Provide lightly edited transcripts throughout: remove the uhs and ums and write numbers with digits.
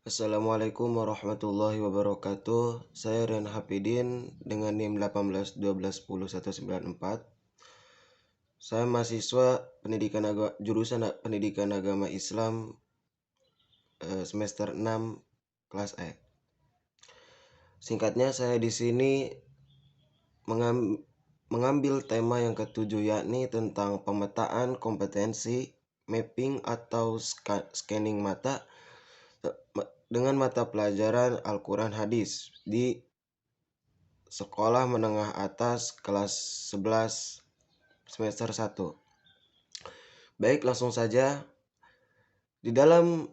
Assalamualaikum warahmatullahi wabarakatuh. Saya Rian Hafidin dengan NIM 1812101994. Saya mahasiswa jurusan Pendidikan Agama Islam semester 6 kelas E. Singkatnya, saya di sini mengambil tema yang ketujuh, yakni tentang pemetaan kompetensi mapping atau scanning mata dengan mata pelajaran Al-Quran Hadis di sekolah menengah atas kelas 11 semester 1. Baik, langsung saja. Di dalam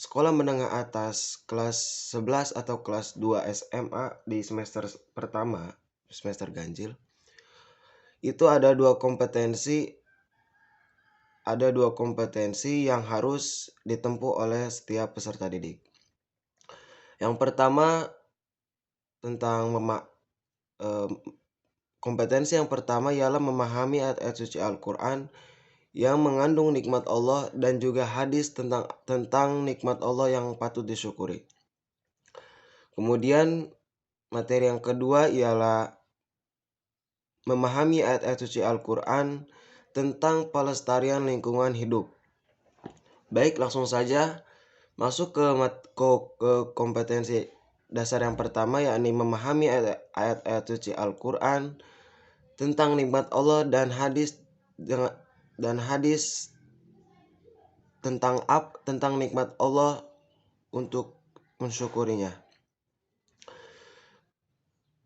sekolah menengah atas kelas 11 atau kelas 2 SMA di semester pertama, semester ganjil, itu ada dua kompetensi yang harus ditempuh oleh setiap peserta didik. Yang pertama kompetensi yang pertama ialah memahami ayat-ayat suci Al-Quran yang mengandung nikmat Allah dan juga hadis tentang nikmat Allah yang patut disyukuri. Kemudian materi yang kedua ialah memahami ayat-ayat suci Al-Quran tentang pelestarian lingkungan hidup. Baik, langsung saja masuk ke kompetensi dasar yang pertama, yakni memahami ayat-ayat suci Al-Quran tentang nikmat Allah dan hadis tentang nikmat Allah untuk mensyukurinya.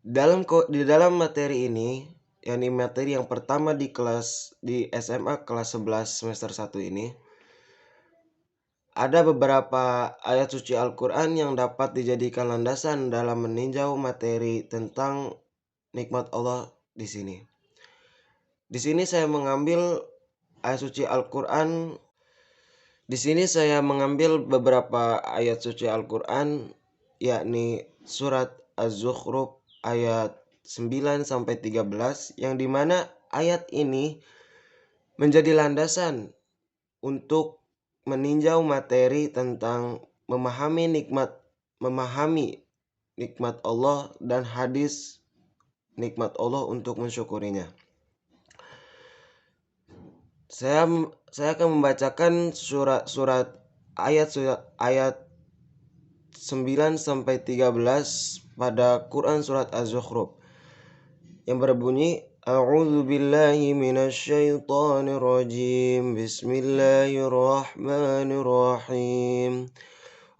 Di dalam materi ini, yakni materi yang pertama di SMA kelas 11 semester 1 ini, ada beberapa ayat suci Al-Quran yang dapat dijadikan landasan dalam meninjau materi tentang nikmat Allah di sini. Di sini saya mengambil ayat suci Al-Quran. Di sini saya mengambil beberapa ayat suci Al-Quran, yakni surat Az-Zukhruf ayat 9 sampai 13, yang dimana ayat ini menjadi landasan untuk meninjau materi tentang memahami nikmat Allah dan hadis nikmat Allah untuk mensyukurinya. Saya akan membacakan surat ayat 9 sampai 13 pada Quran surat Az-Zukhruf yang berbunyi, A'udzu billahi minasyaitonir rajim. Bismillahirrahmanirrahim.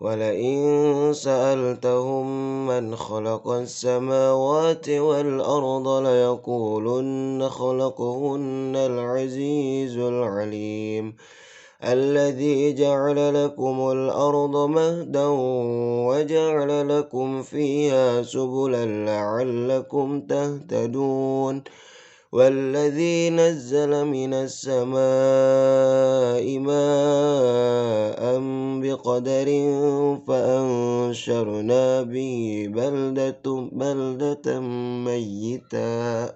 ولئن سألتهم من خلق السماوات والأرض ليقولن خلقهن العزيز العليم الذي جعل لكم الأرض مهدا وجعل لكم فيها سبلا لعلكم تهتدون والذي نزل من السماء ماء بقدر فأنشرنا به بلدة ميتا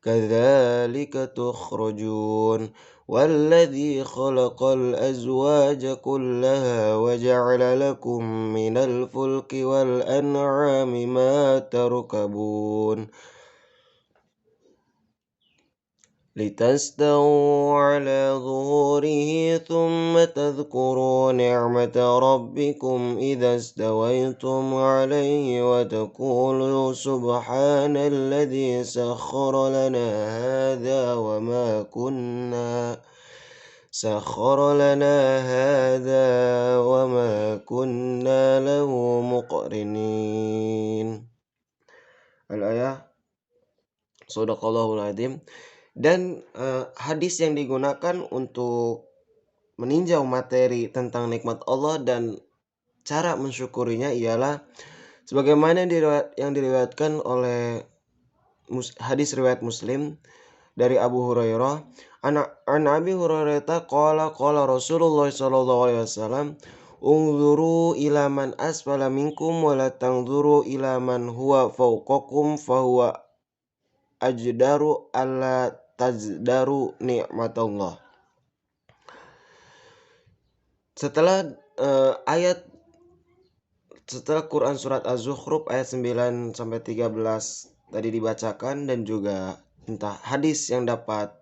كذلك تخرجون والذي خلق الأزواج كلها وجعل لكم من الفلك والأنعام ما تركبون لتستووا على ظهوره ثم تذكروا نعمة ربكم إذا استويتم عليه وتقولوا سبحان الذي سخر لنا هذا وما كنا له مقرنين. Al-ayah. Shadaqallahul Adzim. Dan hadis yang digunakan untuk meninjau materi tentang nikmat Allah dan cara mensyukurinya ialah sebagaimana yang diriwayatkan oleh hadis riwayat Muslim dari Abu Hurairah. An Abi Hurairah qala Rasulullah sallallahu alaihi wasallam, unzuru ila man asfala minkum wa la tanzuru ila man huwa fawqakum fahuwa ajdaru alla tazdaru ni'matallah. Setelah Quran surat Az-Zukhruf ayat 9 sampai 13 tadi dibacakan, dan juga entah hadis yang dapat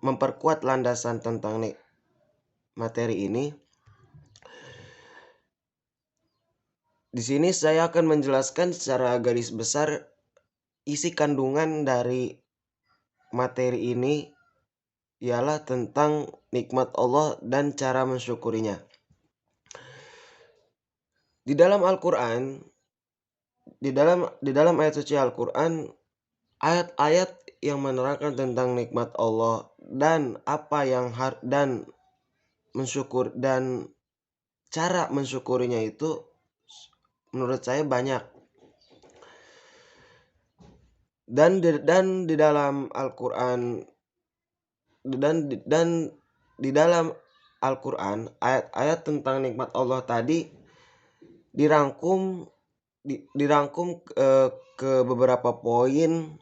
memperkuat landasan tentang materi ini. Di sini saya akan menjelaskan secara garis besar isi kandungan dari materi ini, ialah tentang nikmat Allah dan cara mensyukurinya. Di dalam Al-Qur'an, di dalam ayat suci Al-Qur'an, ayat-ayat yang menerangkan tentang nikmat Allah dan dan mensyukur dan cara mensyukurinya itu menurut saya banyak. Dan di dalam Al-Qur'an di dalam Al-Qur'an, ayat-ayat tentang nikmat Allah tadi dirangkum ke beberapa poin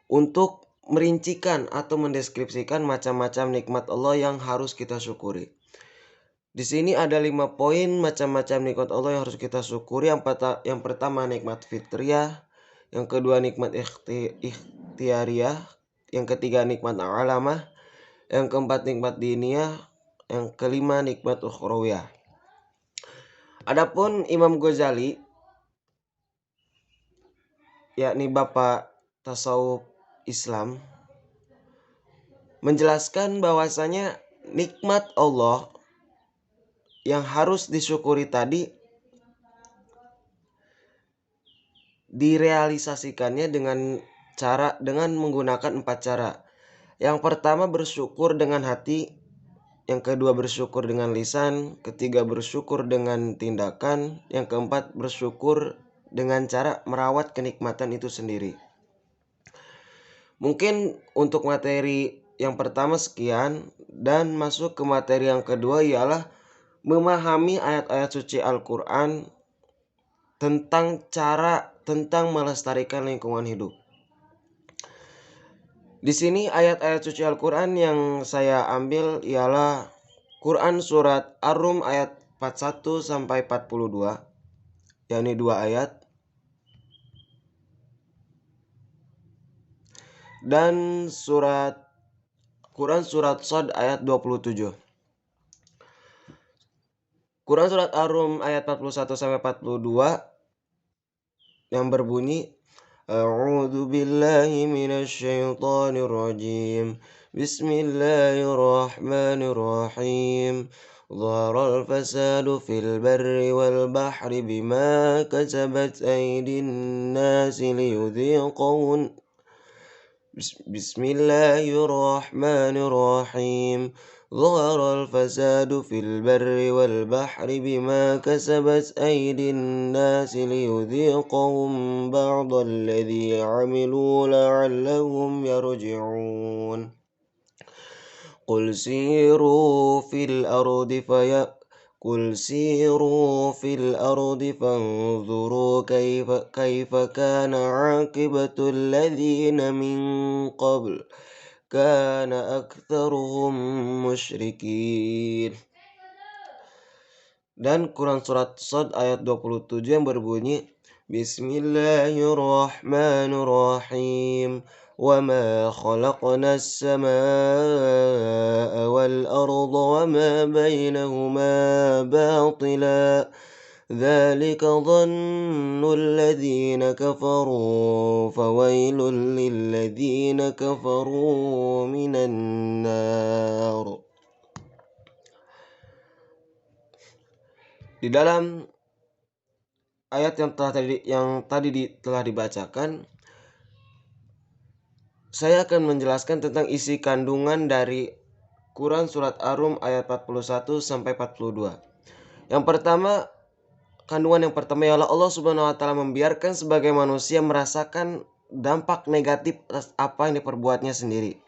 untuk merincikan atau mendeskripsikan macam-macam nikmat Allah yang harus kita syukuri. Di sini ada 5 poin macam-macam nikmat Allah yang harus kita syukuri. Yang pertama nikmat fitriyah, yang kedua nikmat ikhtiariyah, yang ketiga nikmat alamah, yang keempat nikmat diniyah, yang kelima nikmat ukhrawiyah. Adapun Imam Ghazali, yakni bapak tasawuf Islam, menjelaskan bahwasanya nikmat Allah yang harus disyukuri tadi direalisasikannya dengan menggunakan 4 cara. Yang pertama bersyukur dengan hati, yang kedua bersyukur dengan lisan, ketiga bersyukur dengan tindakan, yang keempat bersyukur dengan cara merawat kenikmatan itu sendiri. Mungkin untuk materi yang pertama sekian, dan masuk ke materi yang kedua ialah memahami ayat-ayat suci Al-Qur'an tentang melestarikan lingkungan hidup. Di sini ayat-ayat suci Al-Qur'an yang saya ambil ialah Quran surat Ar-Rum ayat 41 sampai 42, yakni 2 ayat, dan Quran surat Shad ayat 27. Quran surat Ar-Rum ayat 41 sampai 42 yang berbunyi, A'udzu billahi minasyaitonir rajim. Bismillahirrahmanirrahim. Dhaharal fasadu fil barri wal bahri bima kasabat aydin nasi liyudhiqahum. Bismillahirrahmanirrahim. ظهر الفساد في البر والبحر بما كسبت أيدي الناس ليذيقهم بعض الذي عملوا لعلهم يرجعون قل سيروا في الأرض فانظروا كيف كان عاقبة الذين من قبل kana aktsaruhum musyrikin. Dan Quran surat Shad ayat 27 yang berbunyi, Bismillahirrahmanirrahim. Wa ma khalaqnas samaa'a wal arda wa ma bainahuma batila. ذلك ظن الذين كفروا فويل للذين كفروا من النار. Di dalam ayat yang tadi telah dibacakan, saya akan menjelaskan tentang isi kandungan dari Quran surat Ar-Rum ayat 41 sampai 42. Kandungan yang pertama ialah Allah Subhanahu wa taala membiarkan sebagai manusia merasakan dampak negatif atas apa yang diperbuatnya sendiri.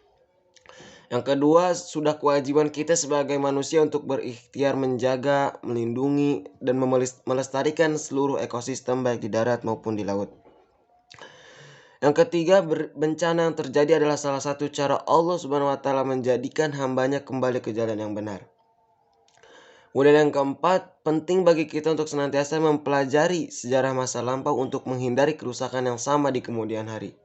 Yang kedua, sudah kewajiban kita sebagai manusia untuk berikhtiar menjaga, melindungi, dan melestarikan seluruh ekosistem baik di darat maupun di laut. Yang ketiga, bencana yang terjadi adalah salah satu cara Allah Subhanahu wa taala menjadikan hambanya kembali ke jalan yang benar. Kemudian yang keempat, penting bagi kita untuk senantiasa mempelajari sejarah masa lampau untuk menghindari kerusakan yang sama di kemudian hari.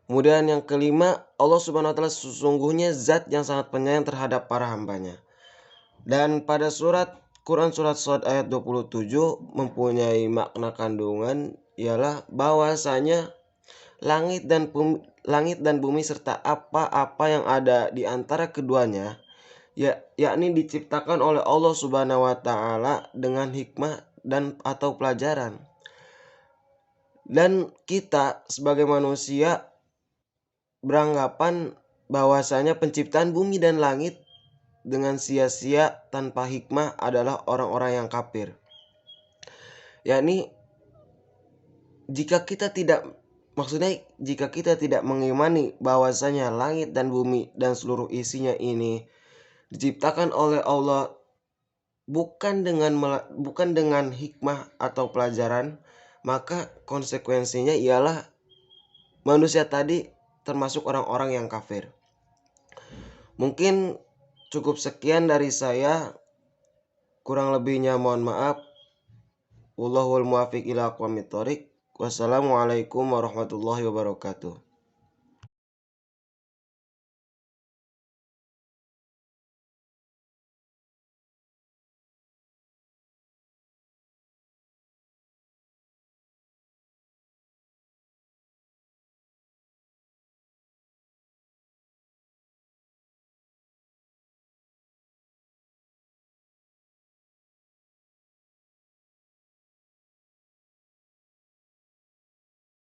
Kemudian yang kelima, Allah Subhanahu wa taala sesungguhnya zat yang sangat penyayang terhadap para hambanya. Dan pada Quran surat Shad ayat 27 mempunyai makna kandungan, ialah bahwasanya langit dan bumi serta apa-apa yang ada di antara keduanya, yakni diciptakan oleh Allah Subhanahu wa taala dengan hikmah dan atau pelajaran. Dan kita sebagai manusia beranggapan bahwasanya penciptaan bumi dan langit dengan sia-sia tanpa hikmah adalah orang-orang yang kafir. Yakni jika kita tidak mengimani bahwasanya langit dan bumi dan seluruh isinya ini diciptakan oleh Allah bukan dengan hikmah atau pelajaran, maka konsekuensinya ialah manusia tadi termasuk orang-orang yang kafir. Mungkin cukup sekian dari saya, kurang lebihnya mohon maaf. Wallahul muwaffiq ila aqwamit thoriq. Wassalamualaikum warahmatullahi wabarakatuh.